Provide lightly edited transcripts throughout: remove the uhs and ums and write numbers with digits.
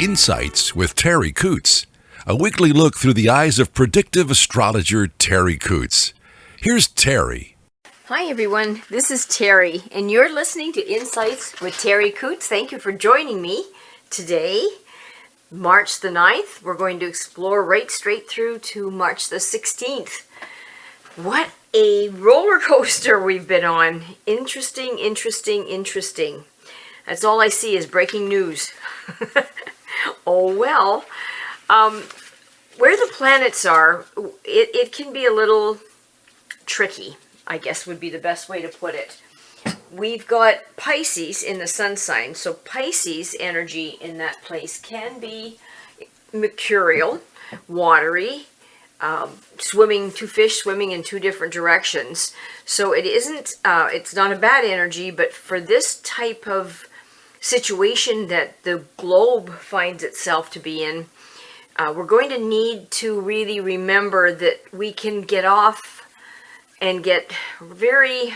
Insights with Terri Ep.210, a weekly look through the eyes of predictive astrologer Terri Ep.210. Here's Terri. Hi everyone, this is Terri, and you're listening to Insights with Terri Ep.210. Thank you for joining me today, March the 9th. We're going to explore right straight through to March the 16th. What a roller coaster we've been on. Interesting. That's all I see is breaking news. Oh well. Where the planets are, it can be a little tricky, I guess would be the best way to put it. We've got Pisces in the sun sign, so Pisces energy in that place can be mercurial, watery, two fish swimming in two different directions. So it isn't, it's not a bad energy, but for this type of situation that the globe finds itself to be in, we're going to need to really remember that we can get off and get very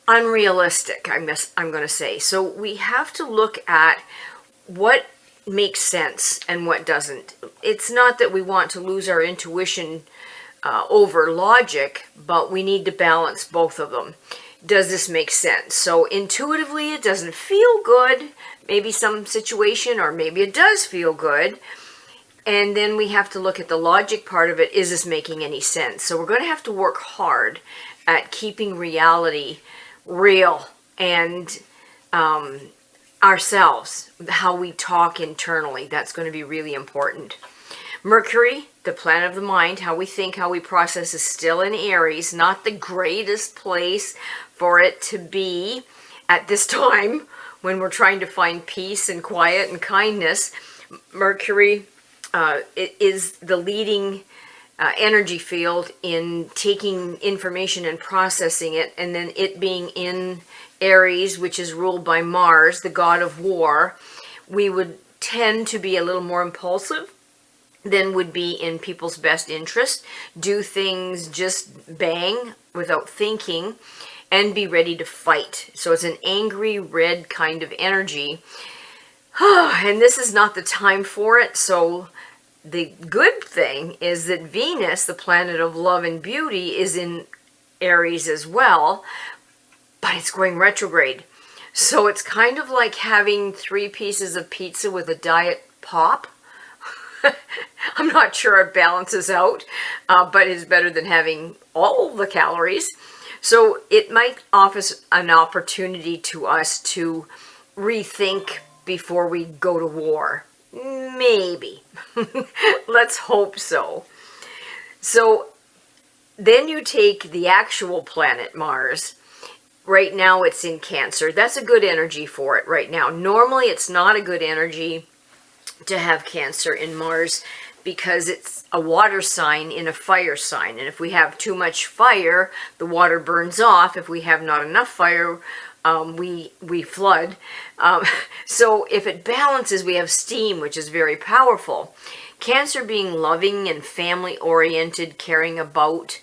unrealistic, I'm going to say. So we have to look at what makes sense and what doesn't. It's not that we want to lose our intuition over logic, but we need to balance both of them. Does this make sense? So intuitively it doesn't feel good, maybe some situation, or maybe it does feel good. And then we have to look at the logic part of it. Is this making any sense? So we're going to have to work hard at keeping reality real and ourselves, how we talk internally. That's going to be really important. Mercury, the planet of the mind, how we think, how we process, is still in Aries. Not the greatest place for it to be at this time when we're trying to find peace and quiet and kindness. Mercury it is the leading energy field in taking information and processing it, and then it being in Aries, which is ruled by Mars, the god of war, we would tend to be a little more impulsive than would be in people's best interest, do things just bang without thinking, and be ready to fight. So it's an angry red kind of energy. And this is not the time for it. So the good thing is that Venus, the planet of love and beauty, is in Aries as well, but it's going retrograde. So it's kind of like having 3 pieces of pizza with a diet pop. I'm not sure it balances out, but it's better than having all the calories. So it might offer an opportunity to us to rethink before we go to war. Maybe. Let's hope so. So then you take the actual planet Mars. Right now it's in Cancer. That's a good energy for it right now. Normally it's not a good energy to have Cancer in Mars because it's a water sign in a fire sign. And if we have too much fire, the water burns off. If we have not enough fire, we flood. So if it balances, we have steam, which is very powerful. Cancer being loving and family-oriented, caring about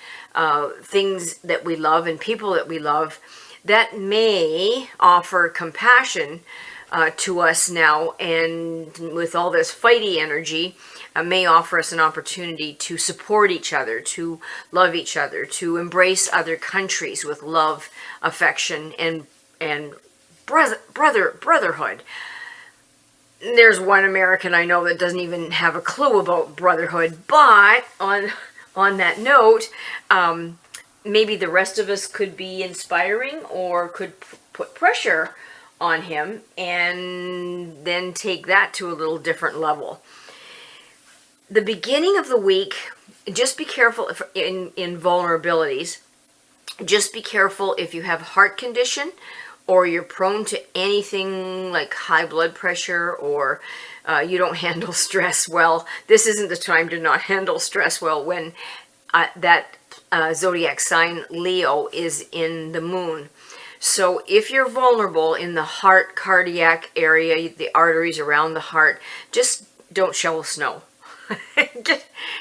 things that we love and people that we love, that may offer compassion to us now, and with all this fighty energy, may offer us an opportunity to support each other, to love each other, to embrace other countries with love, affection, and brotherhood. There's one American I know that doesn't even have a clue about brotherhood, but on that note, maybe the rest of us could be inspiring or could put pressure on him and then take that to a little different level. The beginning of the week, just be careful in vulnerabilities. Just be careful if you have heart condition or you're prone to anything like high blood pressure, or you don't handle stress well. This isn't the time to not handle stress well when that zodiac sign Leo is in the moon. So if you're vulnerable in the heart, cardiac area, the arteries around the heart, just don't shovel snow.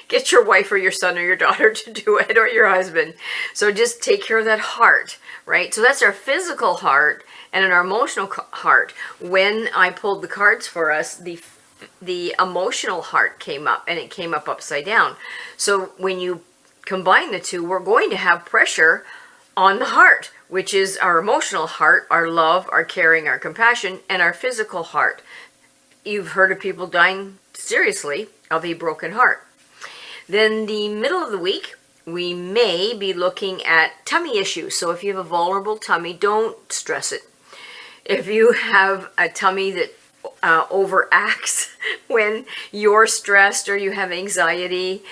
Get your wife or your son or your daughter to do it, or your husband. So just take care of that heart, right? So that's our physical heart and our emotional heart. When I pulled the cards for us, the emotional heart came up, and it came up upside down. So when you combine the two, we're going to have pressure on the heart, which is our emotional heart, our love, our caring, our compassion, and our physical heart. You've heard of people dying seriously of a broken heart. Then the middle of the week, we may be looking at tummy issues. So if you have a vulnerable tummy, don't stress it. If you have a tummy that overacts when you're stressed or you have anxiety,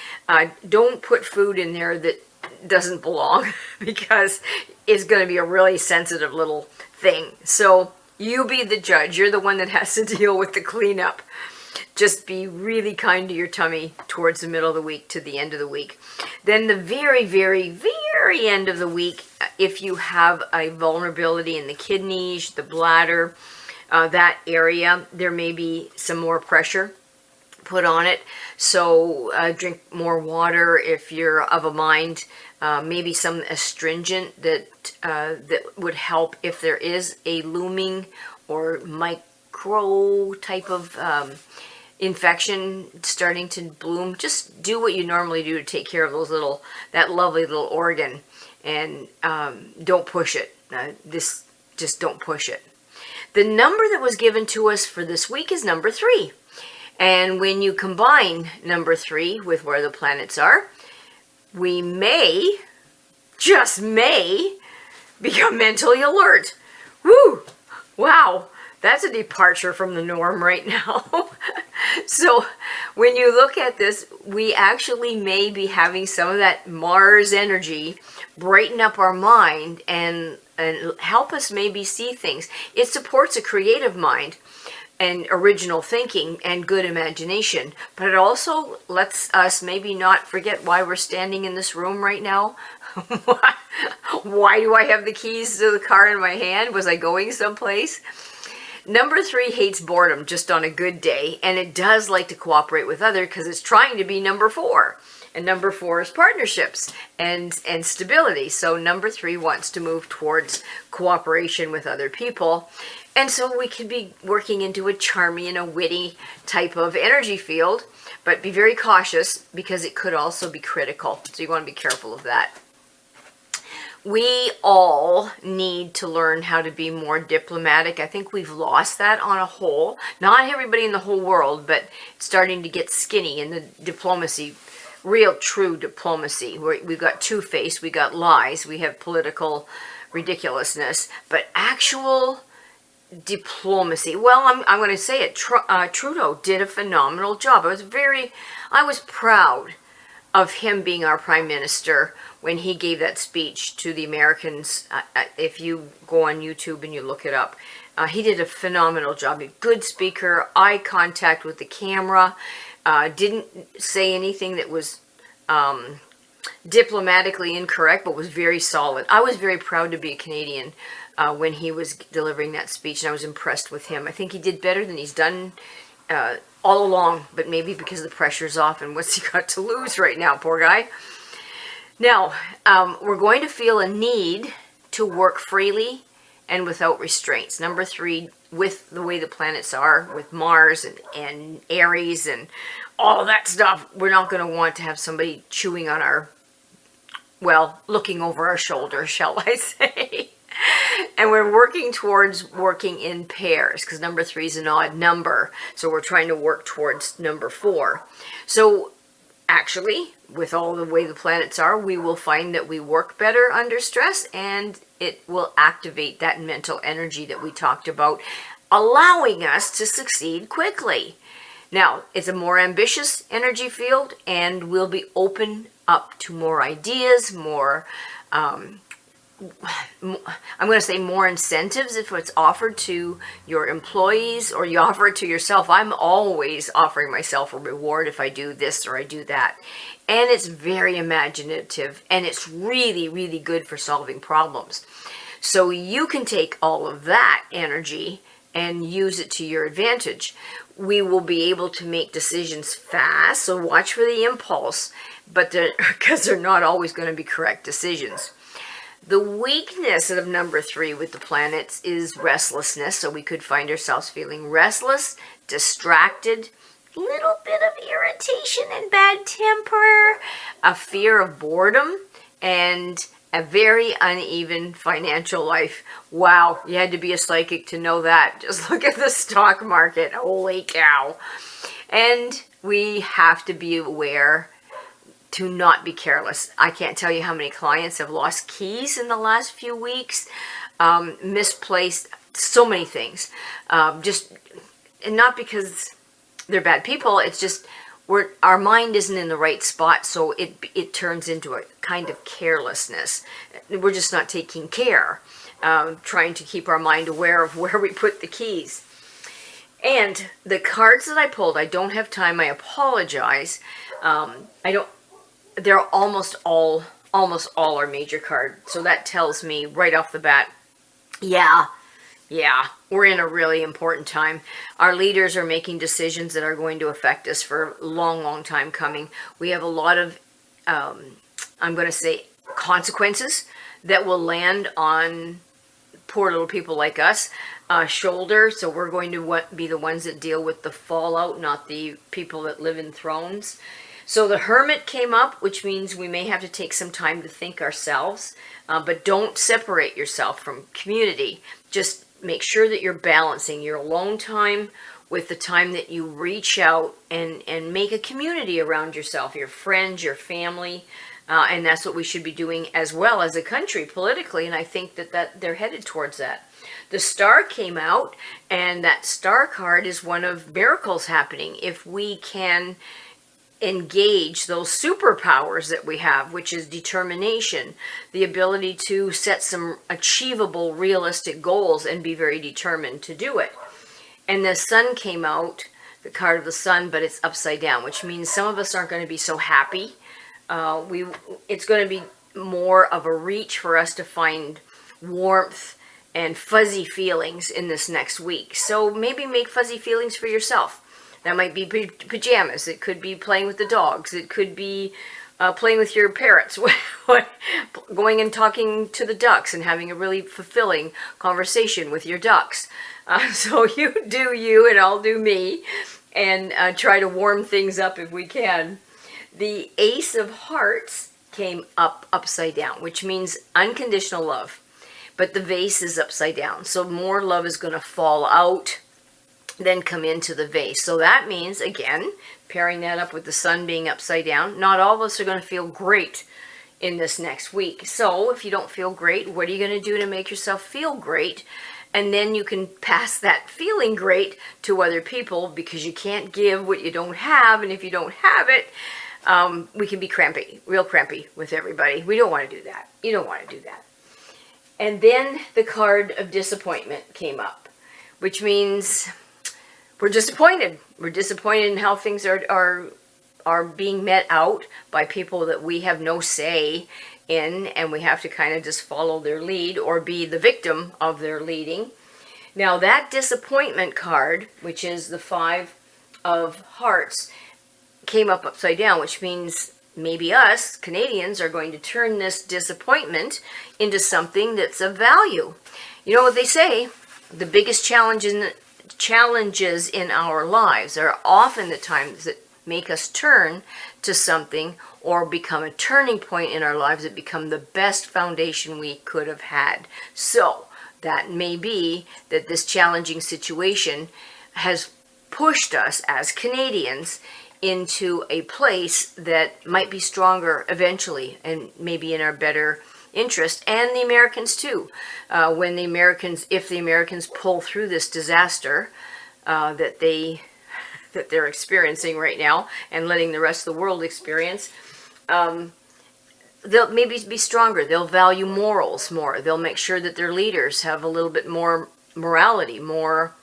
don't put food in there that doesn't belong, because it's going to be a really sensitive little thing. So you be the judge. You're the one that has to deal with the cleanup. Just be really kind to your tummy towards the middle of the week to the end of the week. Then the very, very, very end of the week, if you have a vulnerability in the kidneys, the bladder, that area, there may be some more pressure put on it. So drink more water if you're of a mind. Maybe some astringent that would help if there is a looming or micro type of infection starting to bloom. Just do what you normally do to take care of that lovely little organ, and don't push it. Just don't push it. The number that was given to us for this week is number 3. And when you combine number 3 with where the planets are, we may, just may, become mentally alert. Woo! Wow! That's a departure from the norm right now. So when you look at this, we actually may be having some of that Mars energy brighten up our mind and help us maybe see things. It supports a creative mind and original thinking and good imagination, but it also lets us maybe not forget why we're standing in this room right now. Why do I have the keys to the car in my hand? Was I going someplace? Number 3 hates boredom just on a good day, and it does like to cooperate with others because it's trying to be number 4. And number 4 is partnerships and stability. So number 3 wants to move towards cooperation with other people. And so we could be working into a charming and a witty type of energy field, but be very cautious because it could also be critical. So you want to be careful of that. We all need to learn how to be more diplomatic. I think we've lost that on a whole. Not everybody in the whole world, but it's starting to get skinny in the diplomacy, real true diplomacy. We've got two-faced, we got lies, we have political ridiculousness, but actual diplomacy. Well, I'm going to say it. Trudeau did a phenomenal job. I was proud of him being our prime minister when he gave that speech to the Americans. If you go on YouTube and you look it up, he did a phenomenal job. A good speaker, eye contact with the camera, didn't say anything that was diplomatically incorrect, but was very solid. I was very proud to be a Canadian when he was delivering that speech, and I was impressed with him. I think he did better than he's done all along, but maybe because the pressure's off and what's he got to lose right now, poor guy. Now, we're going to feel a need to work freely and without restraints. Number 3, with the way the planets are, with Mars and Aries and all that stuff, we're not going to want to have somebody chewing on looking over our shoulder, shall I say. And we're working towards working in pairs because number 3 is an odd number. So we're trying to work towards number 4. So actually, with all the way the planets are, we will find that we work better under stress, and it will activate that mental energy that we talked about, allowing us to succeed quickly. Now, it's a more ambitious energy field, and we'll be open up to more ideas, more I'm going to say more incentives if it's offered to your employees or you offer it to yourself. I'm always offering myself a reward if I do this or I do that. And it's very imaginative, and it's really, really good for solving problems. So you can take all of that energy and use it to your advantage. We will be able to make decisions fast, so watch for the impulse, but because they're not always going to be correct decisions. The weakness of number 3 with the planets is restlessness, so we could find ourselves feeling restless, distracted, a little bit of irritation and bad temper, a fear of boredom, and a very uneven financial life. Wow, you had to be a psychic to know that. Just look at the stock market. Holy cow. And we have to be aware to not be careless. I can't tell you how many clients have lost keys in the last few weeks, misplaced so many things. And not because they're bad people, it's just our mind isn't in the right spot, so it turns into a kind of carelessness. We're just not taking care, trying to keep our mind aware of where we put the keys. And the cards that I pulled, I don't have time, I apologize. They're almost all are major cards, so that tells me right off the bat, yeah, we're in a really important time. Our leaders are making decisions that are going to affect us for a long time coming. We have a lot of, I'm going to say, consequences that will land on poor little people like us, shoulder. So we're going to be the ones that deal with the fallout, not the people that live in thrones. So the Hermit came up, which means we may have to take some time to think ourselves, but don't separate yourself from community. Just make sure that you're balancing your alone time with the time that you reach out and make a community around yourself, your friends, your family, and that's what we should be doing as well as a country politically, and I think that they're headed towards that. The Star came out, and that Star card is one of miracles happening if we can engage those superpowers that we have, which is determination, the ability to set some achievable, realistic goals and be very determined to do it. And the Sun came out, the card of the Sun, but it's upside down, which means some of us aren't going to be so happy. It's going to be more of a reach for us to find warmth and fuzzy feelings in this next week. So maybe make fuzzy feelings for yourself. That might be pajamas. It could be playing with the dogs. It could be playing with your parrots, going and talking to the ducks and having a really fulfilling conversation with your ducks. So you do you and I'll do me, and try to warm things up if we can. The Ace of Hearts came up upside down, which means unconditional love. But the vase is upside down, so more love is going to fall out then come into the vase. So that means, again, pairing that up with the Sun being upside down, not all of us are going to feel great in this next week. So if you don't feel great, what are you going to do to make yourself feel great? And then you can pass that feeling great to other people, because you can't give what you don't have. And if you don't have it, we can be crampy, real crampy with everybody. We don't want to do that. You don't want to do that. And then the card of disappointment came up, which means we're disappointed. We're disappointed in how things are being met out by people that we have no say in, and we have to kind of just follow their lead or be the victim of their leading. Now that disappointment card, which is the 5 of Hearts, came up upside down, which means maybe us Canadians are going to turn this disappointment into something that's of value. You know what they say, the biggest challenges in our lives are often the times that make us turn to something or become a turning point in our lives that become the best foundation we could have had. So that may be that this challenging situation has pushed us as Canadians into a place that might be stronger eventually and maybe in our better interest, and the Americans too. If the Americans pull through this disaster that they're experiencing right now and letting the rest of the world experience, they'll maybe be stronger. They'll value morals more. They'll make sure that their leaders have a little bit more morality, more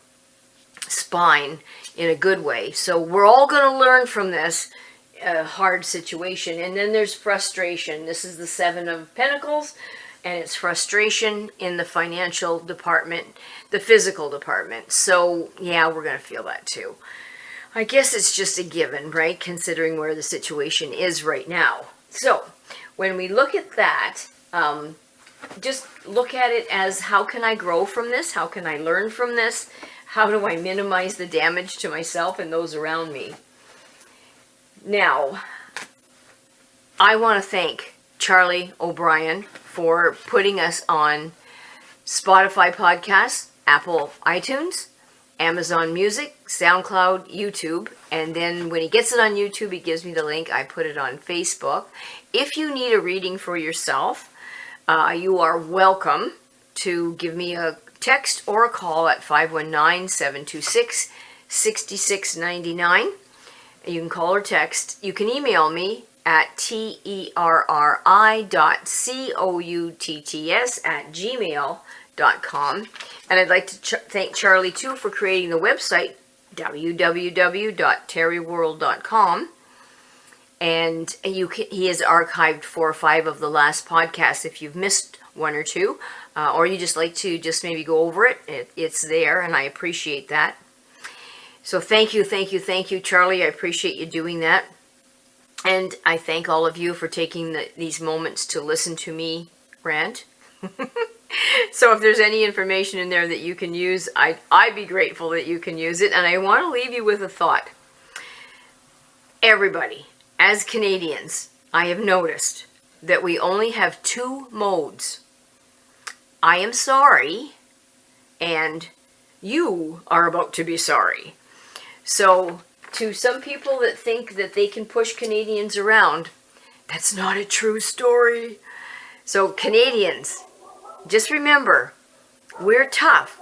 spine in a good way. So we're all going to learn from this hard situation. And then there's frustration. This is the 7 of Pentacles, and it's frustration in the financial department, the physical department. So yeah, we're going to feel that too. I guess it's just a given, right? Considering where the situation is right now. So when we look at that, just look at it as, how can I grow from this? How can I learn from this? How do I minimize the damage to myself and those around me? Now, I want to thank Charlie O'Brien for putting us on Spotify podcasts, Apple iTunes, Amazon Music, SoundCloud, YouTube, and then when he gets it on YouTube, he gives me the link. I put it on Facebook. If you need a reading for yourself, you are welcome to give me a text or a call at 519-726-6699. You can call or text. You can email me at terri.coutts@gmail.com. And I'd like to thank Charlie, too, for creating the website, www.terriworld.com. And he has archived 4 or 5 of the last podcasts if you've missed 1 or 2. Or you just like to just maybe go over it. It's there, and I appreciate that. So thank you, Charlie. I appreciate you doing that. And I thank all of you for taking these moments to listen to me rant. So if there's any information in there that you can use, I'd be grateful that you can use it. And I want to leave you with a thought. Everybody, as Canadians, I have noticed that we only have 2 modes. I am sorry, and you are about to be sorry. So to some people that think that they can push Canadians around, that's not a true story. So Canadians, just remember, we're tough,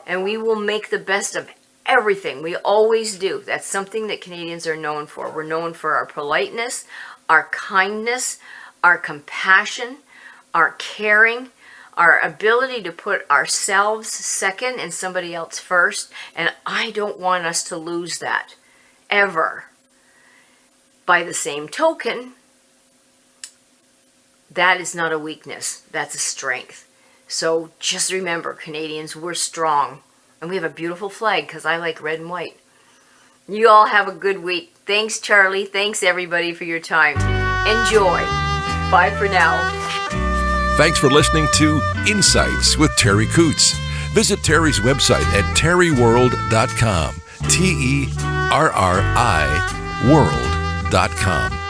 and we will make the best of everything. We always do. That's something that Canadians are known for. We're known for our politeness, our kindness, our compassion, our caring, our ability to put ourselves second and somebody else first. And I don't want us to lose that, ever. By the same token, that is not a weakness. That's a strength. So just remember, Canadians, we're strong. And we have a beautiful flag because I like red and white. You all have a good week. Thanks, Charlie. Thanks, everybody, for your time. Enjoy. Bye for now. Thanks for listening to Insights with Terri Coots. Visit Terri's website at terriworld.com. TERRI world.com.